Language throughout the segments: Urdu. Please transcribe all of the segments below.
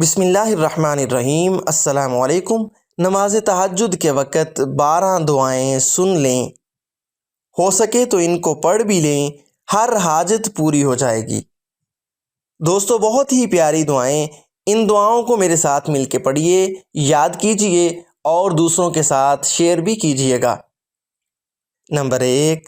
بسم اللہ الرحمن الرحیم۔ السلام علیکم۔ نماز تہجد کے وقت 12 دعائیں سن لیں، ہو سکے تو ان کو پڑھ بھی لیں، ہر حاجت پوری ہو جائے گی۔ دوستو، بہت ہی پیاری دعائیں، ان دعاؤں کو میرے ساتھ مل کے پڑھیے، یاد کیجئے اور دوسروں کے ساتھ شیئر بھی کیجئے گا۔ نمبر 1،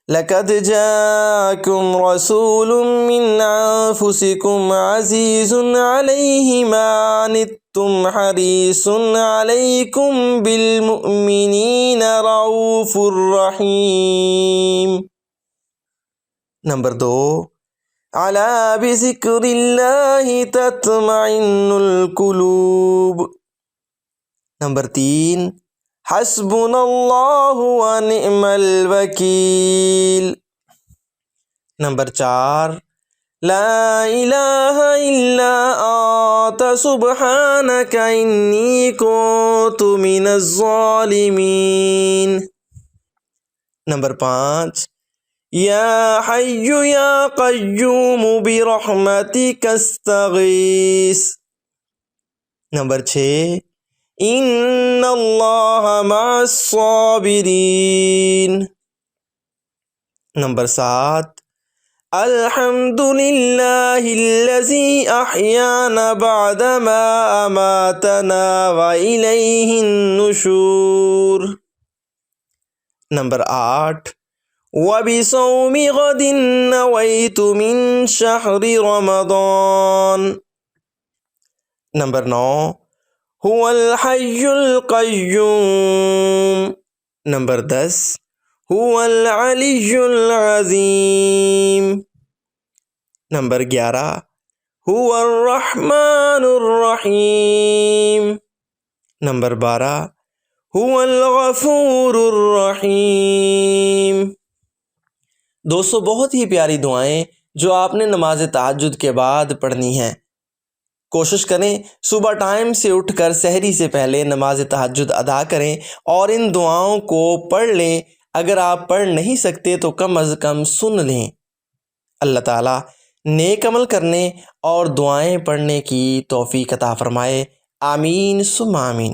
لَقَدْ جَاءَكُمْ رَسُولٌ مِّنْ أَنفُسِكُمْ عَزِيزٌ عَلَيْهِ مَا عَنِتُّمْ حَرِيصٌ عَلَيْكُمْ بِالْمُؤْمِنِينَ رَءُوفٌ رَحِيمٌ۔ نمبر 2، أَلَا بِذِكْرِ اللَّهِ تَطْمَئِنُّ الْقُلُوبُ۔ نمبر 3، حسبنا اللہ ونعم الوکیل۔ نمبر 4، لا الہ الا انت سبحانک انی کنت من الظالمین۔ نمبر 5، یا حی یا قیوم برحمتک استغیث۔ نمبر 6، ان اللہ مع الصابرین۔ نمبر 7، الحمد للہ الذی احیانا بعد ما اماتنا والیہ النشور۔ نمبر 8، وبصوم غد نویت من شہر رمضان۔ نمبر 9، هو الحی القیوم۔ نمبر 10، هو العلی العظیم۔ نمبر 11، هو الرحمن الرحیم۔ نمبر 12، هو الغفور الرحیم۔ دوستو، بہت ہی پیاری دعائیں جو آپ نے نماز تہجد کے بعد پڑھنی ہیں۔ کوشش کریں صبح ٹائم سے اٹھ کر سحری سے پہلے نماز تہجد ادا کریں اور ان دعاؤں کو پڑھ لیں۔ اگر آپ پڑھ نہیں سکتے تو کم از کم سن لیں۔ اللہ تعالیٰ نیک عمل کرنے اور دعائیں پڑھنے کی توفیق عطا فرمائے۔ آمین ثم آمین۔